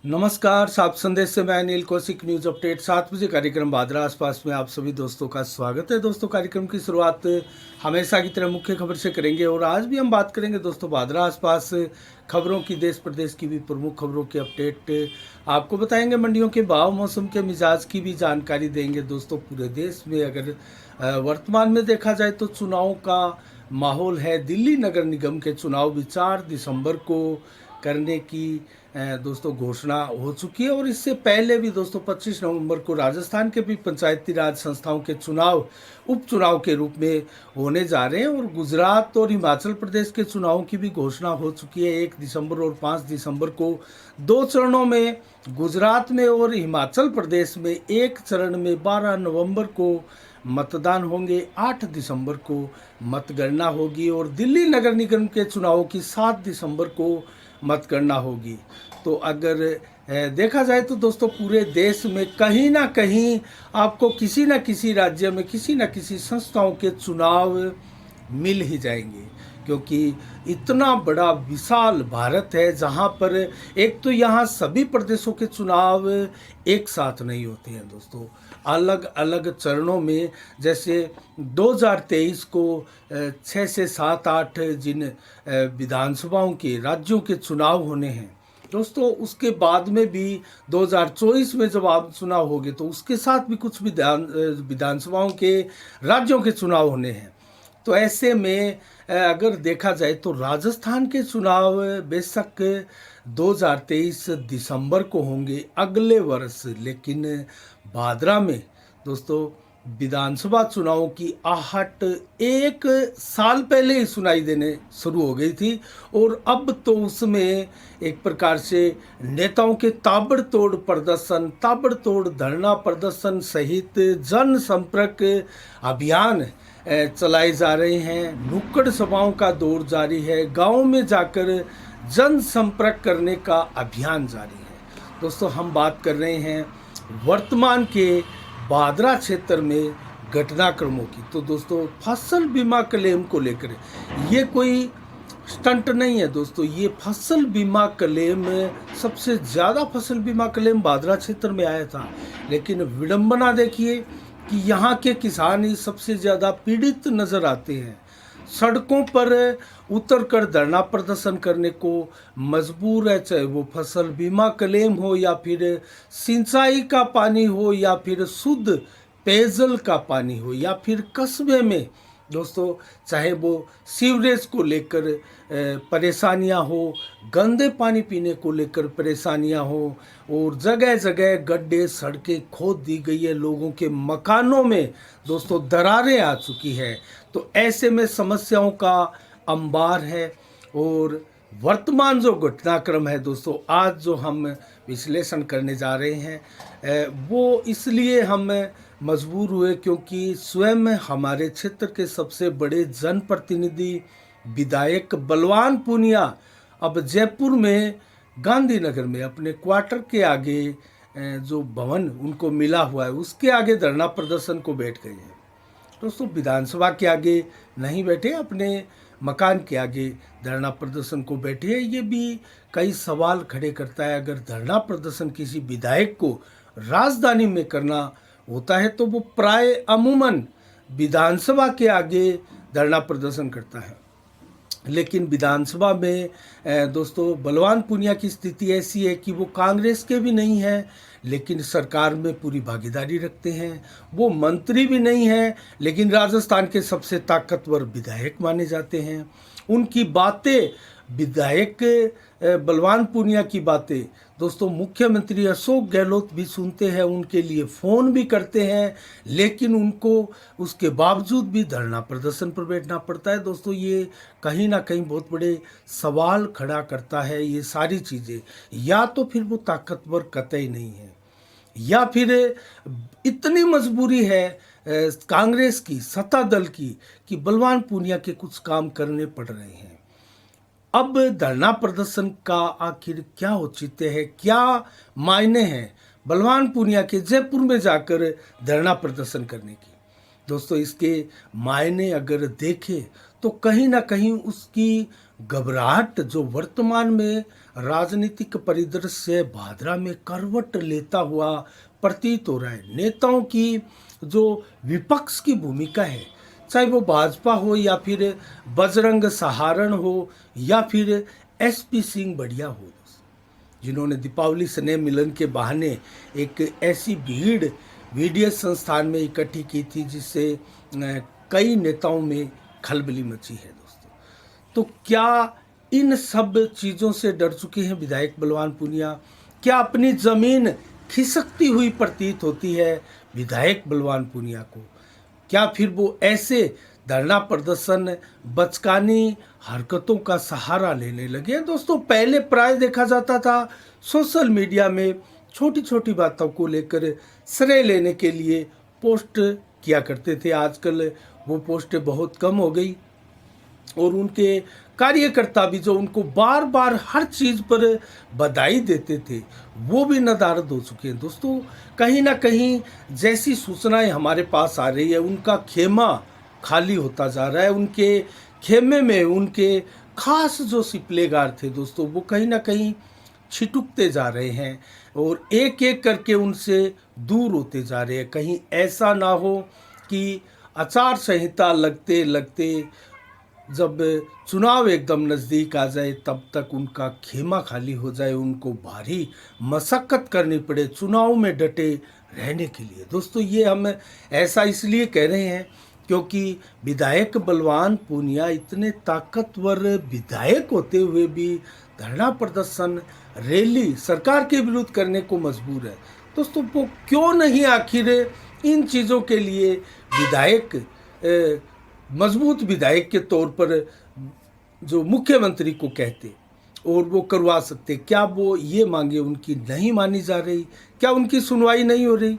नमस्कार, सात संदेश से मैं अनिल कौशिक। न्यूज अपडेट 7 बजे कार्यक्रम भादरा आसपास में आप सभी दोस्तों का स्वागत है। दोस्तों, कार्यक्रम की शुरुआत हमेशा की तरह मुख्य खबर से करेंगे और आज भी हम बात करेंगे दोस्तों भादरा आसपास खबरों की, देश प्रदेश की भी प्रमुख खबरों की अपडेट आपको बताएंगे। मंडियों के भाव, मौसम के मिजाज की भी जानकारी देंगे। दोस्तों, पूरे देश में अगर वर्तमान में देखा जाए तो चुनाव का माहौल है। दिल्ली नगर निगम के चुनाव भी 4 दिसंबर को करने की दोस्तों घोषणा हो चुकी है और इससे पहले भी दोस्तों 25 नवंबर को राजस्थान के भी पंचायती राज संस्थाओं के चुनाव उपचुनाव के रूप में होने जा रहे हैं और गुजरात और हिमाचल प्रदेश के चुनावों की भी घोषणा हो चुकी है। 1 दिसंबर और 5 दिसंबर को 2 चरणों में गुजरात में और हिमाचल प्रदेश में, एक चरण में 12 नवंबर को मतदान होंगे। 8 दिसंबर को मतगणना होगी और दिल्ली नगर निगम के चुनावों की 7 दिसंबर को मतगणना होगी। तो अगर देखा जाए तो दोस्तों पूरे देश में कहीं ना कहीं आपको किसी न किसी राज्य में किसी न किसी संस्थाओं के चुनाव मिल ही जाएंगे, क्योंकि इतना बड़ा विशाल भारत है जहां पर एक तो यहाँ सभी प्रदेशों के चुनाव एक साथ नहीं होते हैं दोस्तों, अलग अलग चरणों में। जैसे 2023 को 6 से 7-8 जिन विधानसभाओं के राज्यों के चुनाव होने हैं दोस्तों, उसके बाद में भी 2024 में जब आप चुनाव होंगे तो उसके साथ भी कुछ विधानसभाओं के राज्यों के चुनाव होने हैं। तो ऐसे में अगर देखा जाए तो राजस्थान के चुनाव बेशक 2023 दिसंबर को होंगे अगले वर्ष, लेकिन भादरा में दोस्तों विधानसभा चुनावों की आहट 1 साल पहले ही सुनाई देने शुरू हो गई थी और अब तो उसमें एक प्रकार से नेताओं के ताबड़तोड़ प्रदर्शन, ताबड़तोड़ धरना प्रदर्शन सहित जन संपर्क अभियान चलाए जा रहे हैं। नुक्कड़ सभाओं का दौर जारी है, गाँव में जाकर जन संपर्क करने का अभियान जारी है। दोस्तों, हम बात कर रहे हैं वर्तमान के भादरा क्षेत्र में घटनाक्रमों की। तो दोस्तों, फसल बीमा क्लेम को लेकर ये कोई स्टंट नहीं है दोस्तों, ये फसल बीमा क्लेम सबसे ज़्यादा फसल बीमा क्लेम भादरा क्षेत्र में आया था। लेकिन विडंबना देखिए कि यहाँ के किसान ही सबसे ज़्यादा पीड़ित नज़र आते हैं। सड़कों पर उतरकर धरना प्रदर्शन करने को मजबूर है, चाहे वो फसल बीमा क्लेम हो या फिर सिंचाई का पानी हो या फिर शुद्ध पेयजल का पानी हो या फिर कस्बे में दोस्तों चाहे वो सीवरेज को लेकर परेशानियां हो, गंदे पानी पीने को लेकर परेशानियां हो और जगह जगह गड्ढे सड़कें खोद दी गई है, लोगों के मकानों में दोस्तों दरारें आ चुकी है। तो ऐसे में समस्याओं का अंबार है और वर्तमान जो घटनाक्रम है दोस्तों, आज जो हम विश्लेषण करने जा रहे हैं वो इसलिए हम मजबूर हुए क्योंकि स्वयं हमारे क्षेत्र के सबसे बड़े जनप्रतिनिधि विधायक बलवान पूनिया अब जयपुर में गांधीनगर में अपने क्वार्टर के आगे जो भवन उनको मिला हुआ है उसके आगे धरना प्रदर्शन को बैठ गए हैं। दोस्तों, विधानसभा के आगे नहीं बैठे, अपने मकान के आगे धरना प्रदर्शन को बैठे हैं। ये भी कई सवाल खड़े करता है। अगर धरना प्रदर्शन किसी विधायक को राजधानी में करना होता है तो वो प्राय अमूमन विधानसभा के आगे धरना प्रदर्शन करता है, लेकिन विधानसभा में दोस्तों बलवान पूनिया की स्थिति ऐसी है कि वो कांग्रेस के भी नहीं है लेकिन सरकार में पूरी भागीदारी रखते हैं। वो मंत्री भी नहीं है लेकिन राजस्थान के सबसे ताकतवर विधायक माने जाते हैं। उनकी बातें, विधायक बलवान पूनिया की बातें दोस्तों मुख्यमंत्री अशोक गहलोत भी सुनते हैं, उनके लिए फ़ोन भी करते हैं, लेकिन उनको उसके बावजूद भी धरना प्रदर्शन पर बैठना पड़ता है। दोस्तों, ये कहीं ना कहीं बहुत बड़े सवाल खड़ा करता है। ये सारी चीज़ें या तो फिर वो ताकतवर कतई नहीं है या फिर इतनी मजबूरी है कांग्रेस की, सत्ता दल की, कि बलवान पूनिया के कुछ काम करने पड़ रहे हैं। अब धरना प्रदर्शन का आखिर क्या औचित्य है, क्या मायने हैं बलवान पूनिया के जयपुर में जाकर धरना प्रदर्शन करने की? दोस्तों, इसके मायने अगर देखें तो कहीं ना कहीं उसकी घबराहट जो वर्तमान में राजनीतिक परिदृश्य भादरा में करवट लेता हुआ प्रतीत हो रहा है। नेताओं की जो विपक्ष की भूमिका है, चाहे वो भाजपा हो या फिर बजरंग सहारण हो या फिर एसपी सिंह बढ़िया हो, जिन्होंने दीपावली स्नेह मिलन के बहाने एक ऐसी भीड़ वीडीएस संस्थान में इकट्ठी की थी जिससे कई नेताओं में खलबली मची है दोस्तों। तो क्या इन सब चीज़ों से डर चुके हैं विधायक बलवान पूनिया? क्या अपनी ज़मीन खिसकती हुई प्रतीत होती है विधायक बलवान पूनिया को? क्या फिर वो ऐसे धरना प्रदर्शन बचकानी हरकतों का सहारा लेने लगे? दोस्तों, पहले प्राय देखा जाता था सोशल मीडिया में छोटी छोटी बातों को लेकर श्रेय लेने के लिए पोस्ट किया करते थे। आजकल वो पोस्ट बहुत कम हो गई और उनके कार्यकर्ता भी जो उनको बार बार हर चीज़ पर बधाई देते थे वो भी नदारद हो चुके हैं। दोस्तों, कहीं ना कहीं जैसी सूचनाएं हमारे पास आ रही है उनका खेमा खाली होता जा रहा है। उनके खेमे में उनके खास जो सिपलेगार थे दोस्तों, वो कहीं ना कहीं छिटुकते जा रहे हैं और एक एक करके उनसे दूर होते जा रहे हैं। कहीं ऐसा ना हो कि आचार संहिता लगते लगते जब चुनाव एकदम नज़दीक आ जाए तब तक उनका खेमा खाली हो जाए, उनको भारी मशक्क़त करनी पड़े चुनाव में डटे रहने के लिए। दोस्तों, ये हम ऐसा इसलिए कह रहे हैं क्योंकि विधायक बलवान पूनिया इतने ताकतवर विधायक होते हुए भी धरना प्रदर्शन रैली सरकार के विरुद्ध करने को मजबूर है। दोस्तों, वो क्यों नहीं आखिर इन चीज़ों के लिए विधायक मजबूत विधायक के तौर पर जो मुख्यमंत्री को कहते और वो करवा सकते? क्या वो ये मांगे उनकी नहीं मानी जा रही? क्या उनकी सुनवाई नहीं हो रही?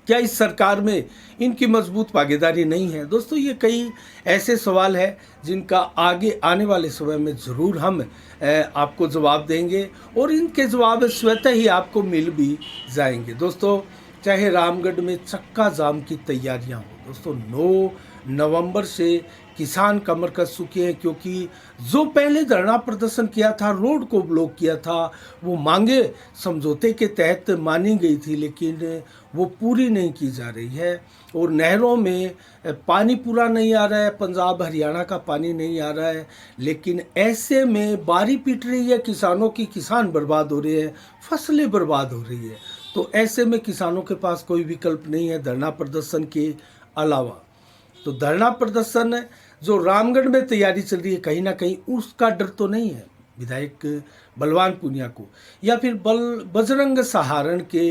क्या इस सरकार में इनकी मजबूत भागीदारी नहीं है? दोस्तों, ये कई ऐसे सवाल हैं जिनका आगे आने वाले समय में ज़रूर हम आपको जवाब देंगे और इनके जवाब स्वतः ही आपको मिल भी जाएंगे। दोस्तों, चाहे रामगढ़ में चक्का जाम की तैयारियां हो, दोस्तों 9 नवंबर से किसान कमर कस चुके हैं क्योंकि जो पहले धरना प्रदर्शन किया था, रोड को ब्लॉक किया था, वो मांगे समझौते के तहत मानी गई थी लेकिन वो पूरी नहीं की जा रही है और नहरों में पानी पूरा नहीं आ रहा है, पंजाब हरियाणा का पानी नहीं आ रहा है। लेकिन ऐसे में बारी पीट रही है किसानों की, किसान बर्बाद हो रहे हैं, फसलें बर्बाद हो रही है। तो ऐसे में किसानों के पास कोई विकल्प नहीं है धरना प्रदर्शन के अलावा। तो धरना प्रदर्शन जो रामगढ़ में तैयारी चल रही है, कहीं ना कहीं उसका डर तो नहीं है विधायक बलवान पूनिया को, या फिर बजरंग सहारण के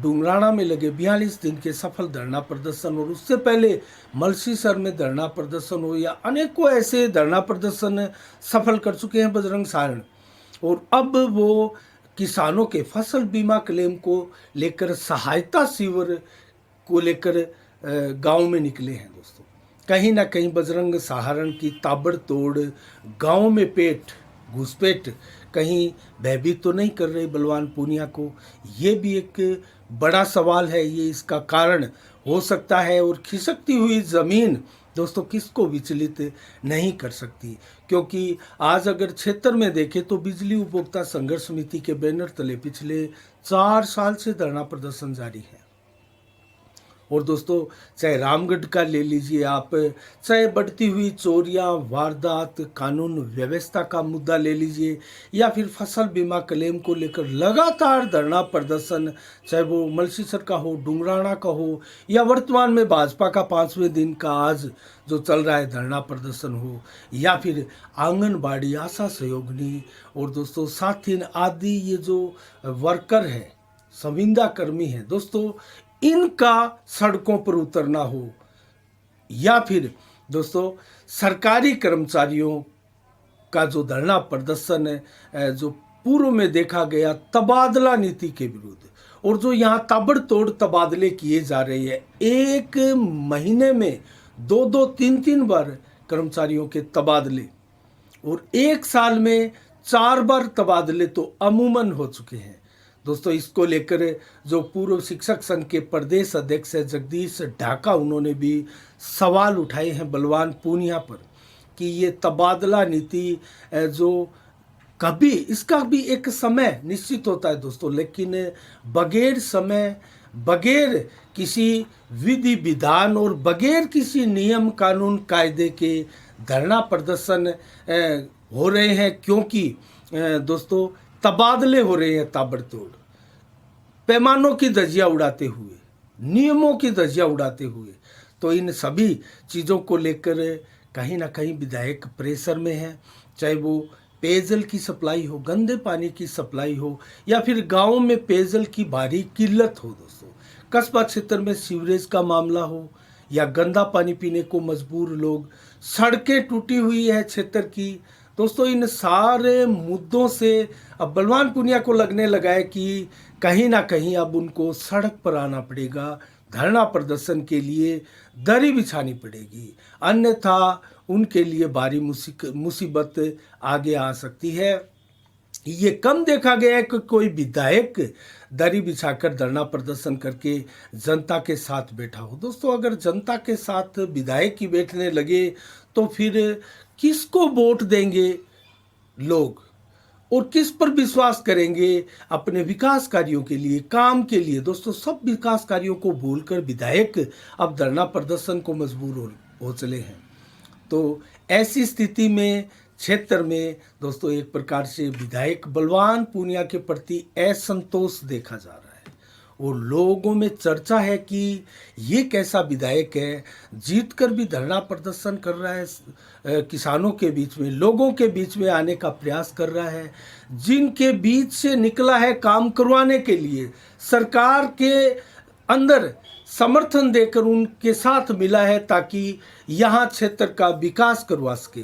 डुंगराना में लगे 42 दिन के सफल धरना प्रदर्शन और उससे पहले मलसीसर में धरना प्रदर्शन हो, या अनेकों ऐसे धरना प्रदर्शन सफल कर चुके हैं बजरंग सहारण और अब वो किसानों के फसल बीमा क्लेम को लेकर, सहायता शिविर को लेकर गांव में निकले हैं। दोस्तों, कहीं ना कहीं बजरंग सहारण की ताबड़तोड़ गांव में घुसपैठ कहीं भयभीत तो नहीं कर रही बलवान पूनिया को? ये भी एक बड़ा सवाल है। ये इसका कारण हो सकता है और खिसकती हुई ज़मीन दोस्तों किसको विचलित नहीं कर सकती, क्योंकि आज अगर क्षेत्र में देखें तो बिजली उपभोक्ता संघर्ष समिति के बैनर तले पिछले 4 साल से धरना प्रदर्शन जारी है। और दोस्तों, चाहे रामगढ़ का ले लीजिए आप, चाहे बढ़ती हुई चोरियां, वारदात, कानून व्यवस्था का मुद्दा ले लीजिए, या फिर फसल बीमा क्लेम को लेकर लगातार धरना प्रदर्शन, चाहे वो मलसीसर का हो, डुंगराना का हो, या वर्तमान में भाजपा का 5वें दिन का आज जो चल रहा है धरना प्रदर्शन हो, या फिर आंगनबाड़ी, आशा सहयोगिनी और दोस्तों साथीन आदि ये जो वर्कर है, संविदा कर्मी है दोस्तों, इनका सड़कों पर उतरना हो, या फिर दोस्तों सरकारी कर्मचारियों का जो धरना प्रदर्शन है जो पूर्व में देखा गया तबादला नीति के विरुद्ध, और जो यहाँ ताबड़तोड़ तबादले किए जा रहे हैं, एक महीने में 2-2, 3-3 बार कर्मचारियों के तबादले और एक साल में 4 बार तबादले तो अमूमन हो चुके हैं। दोस्तों, इसको लेकर जो पूर्व शिक्षक संघ के प्रदेश अध्यक्ष है जगदीश ढाका, उन्होंने भी सवाल उठाए हैं बलवान पूनिया पर। कि ये तबादला नीति जो कभी इसका भी एक समय निश्चित होता है दोस्तों, लेकिन बगैर समय, बगैर किसी विधि विधान और बगैर किसी नियम कानून कायदे के धरना प्रदर्शन हो रहे हैं, क्योंकि दोस्तों तबादले हो रहे हैं ताबड़तोड़, पैमानों की धज्जियां उड़ाते हुए, नियमों की धज्जियां उड़ाते हुए। तो इन सभी चीज़ों को लेकर कहीं ना कहीं विधायक प्रेशर में है, चाहे वो पेयजल की सप्लाई हो, गंदे पानी की सप्लाई हो, या फिर गाँव में पेयजल की भारी किल्लत हो दोस्तों, कस्बा क्षेत्र में सीवरेज का मामला हो, या गंदा पानी पीने को मजबूर लोग, सड़कें टूटी हुई है क्षेत्र की। दोस्तों इन सारे मुद्दों से अब बलवान पूनिया को लगने लगा है कि कहीं ना कहीं अब उनको सड़क पर आना पड़ेगा, धरना प्रदर्शन के लिए दरी बिछानी पड़ेगी, अन्यथा उनके लिए भारी मुसीबत आगे आ सकती है। ये कम देखा गया है कि कोई विधायक दरी बिछाकर धरना प्रदर्शन करके जनता के साथ बैठा हो। दोस्तों अगर जनता के साथ विधायक ही बैठने लगे तो फिर किसको वोट देंगे लोग, और किस पर विश्वास करेंगे अपने विकास कार्यों के लिए, काम के लिए। दोस्तों सब विकास कार्यों को भूलकर विधायक अब धरना प्रदर्शन को मजबूर हो चले हैं। तो ऐसी स्थिति में क्षेत्र में दोस्तों एक प्रकार से विधायक बलवान पूनिया के प्रति असंतोष देखा जा रहा है, और लोगों में चर्चा है कि ये कैसा विधायक है, जीतकर भी धरना प्रदर्शन कर रहा है, किसानों के बीच में, लोगों के बीच में आने का प्रयास कर रहा है, जिनके बीच से निकला है काम करवाने के लिए, सरकार के अंदर समर्थन देकर उनके साथ मिला है ताकि यहाँ क्षेत्र का विकास करवा सके।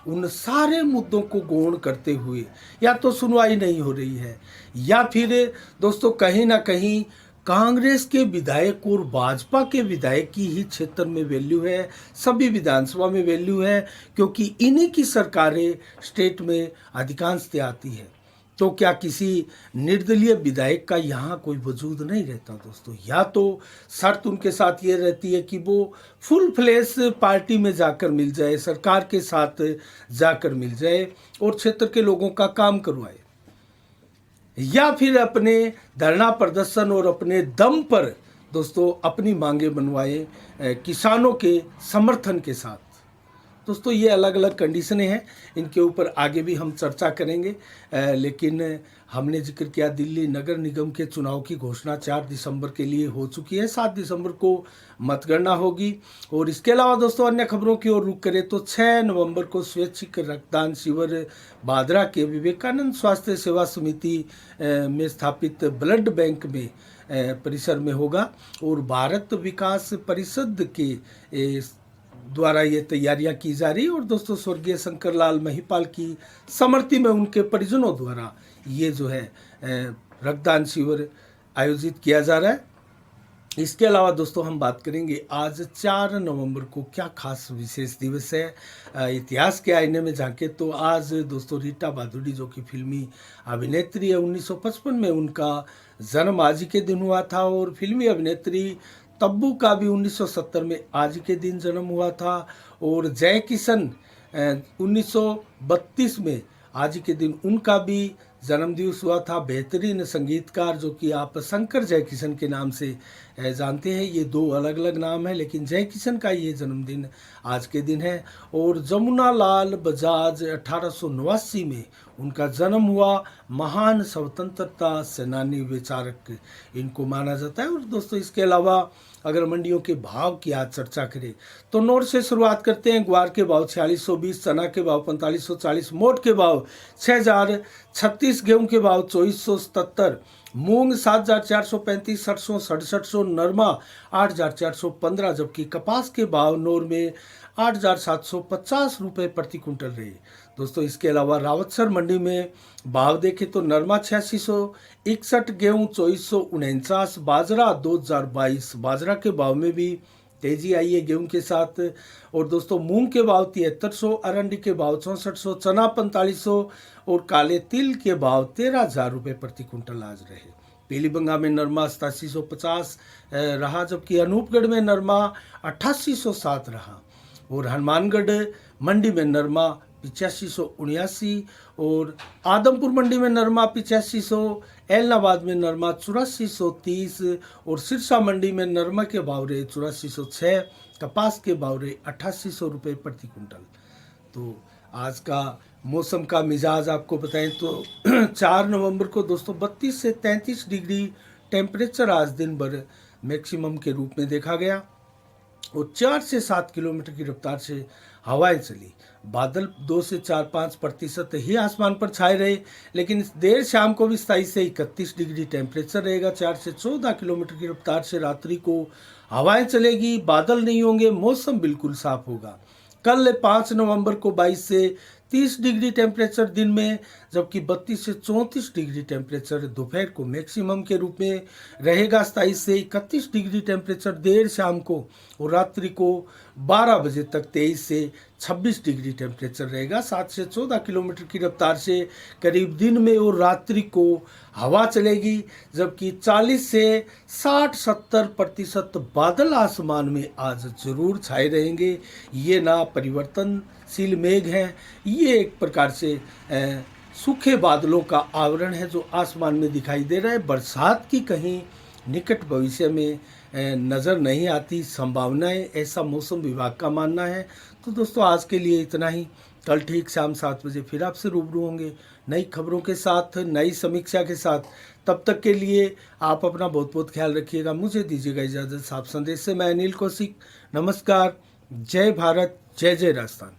उन सारे मुद्दों को गौण करते हुए या तो सुनवाई नहीं हो रही है, या फिर दोस्तों कहीं ना कहीं कांग्रेस के विधायक और भाजपा के विधायक की ही क्षेत्र में वैल्यू है, सभी विधानसभा में वैल्यू है, क्योंकि इन्हीं की सरकारें स्टेट में अधिकांशतः आती है। तो क्या किसी निर्दलीय विधायक का यहाँ कोई वजूद नहीं रहता दोस्तों? या तो शर्त उनके साथ ये रहती है कि वो फुल फ्लैश पार्टी में जाकर मिल जाए, सरकार के साथ जाकर मिल जाए और क्षेत्र के लोगों का काम करवाए, या फिर अपने धरना प्रदर्शन और अपने दम पर दोस्तों अपनी मांगे बनवाए किसानों के समर्थन के साथ। दोस्तों ये अलग अलग कंडीशनें हैं, इनके ऊपर आगे भी हम चर्चा करेंगे, लेकिन हमने जिक्र किया दिल्ली नगर निगम के चुनाव की घोषणा 4 दिसंबर के लिए हो चुकी है, 7 दिसंबर को मतगणना होगी। और इसके अलावा दोस्तों अन्य खबरों की ओर रुख करें तो 6 नवंबर को स्वैच्छिक रक्तदान शिविर भादरा के विवेकानंद स्वास्थ्य सेवा समिति में स्थापित ब्लड बैंक में परिसर में होगा, और भारत विकास परिषद के द्वारा ये तैयारियां की जा रही है। और दोस्तों स्वर्गीय शंकरलाल महिपाल की स्मृति में उनके परिजनों द्वारा ये जो है रक्तदान शिविर आयोजित किया जा रहा है। इसके अलावा दोस्तों हम बात करेंगे आज 4 नवंबर को क्या खास विशेष दिवस है। इतिहास के आईने में झांके तो आज दोस्तों रीटा भादुड़ी जो कि फिल्मी अभिनेत्री है, 1955 में उनका जन्म आज ही के दिन हुआ था, और फिल्मी अभिनेत्री तब्बू का भी 1970 में आज के दिन जन्म हुआ था, और जय किशन 1932 में आज के दिन उनका भी जन्मदिवस हुआ था। बेहतरीन संगीतकार जो कि आप शंकर जय किशन के नाम से जानते हैं, ये 2 अलग अलग नाम है, लेकिन जय किशन का ये जन्मदिन आज के दिन है। और जमुना लाल बजाज 1889 में उनका जन्म हुआ, महान स्वतंत्रता सेनानी विचारक इनको माना जाता है। और दोस्तों इसके अलावा अगर मंडियों के भाव की आज चर्चा करें तो नोट से शुरुआत करते हैं। ग्वार के भाव 4620, चना के भाव 4540, मोट के भाव 6036, गेहूं के भाव 2477, मूंग 7435, सरसों 6700, नरमा 8415, जबकि कपास के भाव नोर में 8750 रुपये प्रति कुंटल रहे। दोस्तों इसके अलावा रावतसर मंडी में भाव देखें तो नरमा 8661, गेहूं 2449, बाजरा 2022, बाजरा के भाव में भी तेजी आई है गेहूं के साथ। और दोस्तों मूंग के भाव 7300, अरंडी के भाव 6400, चना 4500 और काले तिल के भाव 13000 रुपये प्रति कुंटल आज रहे। पीलीबंगा में नरमा 8750 रहा, जबकि अनूपगढ़ में नरमा 8807 रहा। और हनुमानगढ़ मंडी में नरमा 8579 और आदमपुर मंडी में नरमा 8500, एलनाबाद में नरमा 8430 और सिरसा मंडी में नरमा के भाव रहे 8406, कपास के भाव रहे 8800 रुपये प्रति कुंटल। तो आज का मौसम का मिजाज आपको बताएं तो 4 नवंबर को दोस्तों 32 से 33 डिग्री टेम्परेचर आज दिन भर मैक्सिमम के रूप में देखा गया और 4 से 7 किलोमीटर की रफ्तार से हवाएं चली। बादल 2 से 4-5% ही आसमान पर छाए रहे, लेकिन देर शाम को भी 27 से 31 डिग्री टेम्परेचर रहेगा। 4 से 14 किलोमीटर की रफ्तार से रात्रि को हवाएं चलेगी, बादल नहीं होंगे, मौसम बिल्कुल साफ होगा। कल 5 नवंबर को 22 से 30 डिग्री टेम्परेचर दिन में, जबकि 32 से 34 डिग्री टेम्परेचर दोपहर को मैक्सिमम के रूप में रहेगा। 27 से 31 डिग्री टेम्परेचर देर शाम को और रात्रि को 12 बजे तक 23 से 26 डिग्री टेम्परेचर रहेगा। 7 से 14 किलोमीटर की रफ्तार से करीब दिन में और रात्रि को हवा चलेगी, जबकि 40 से 60-70% बादल आसमान में आज जरूर छाए रहेंगे। ये ना परिवर्तनशील मेघ हैं, ये एक प्रकार से सूखे बादलों का आवरण है जो आसमान में दिखाई दे रहा है। बरसात की कहीं निकट भविष्य में नज़र नहीं आती संभावनाएं, ऐसा मौसम विभाग का मानना है। तो दोस्तों आज के लिए इतना ही। कल ठीक शाम 7 बजे फिर आपसे रूबरू होंगे नई खबरों के साथ, नई समीक्षा के साथ। तब तक के लिए आप अपना बहुत बहुत ख्याल रखिएगा। मुझे दीजिएगा इजाज़त। साफ संदेश से मैं अनिल कौशिक। नमस्कार। जय भारत, जय जय राजस्थान।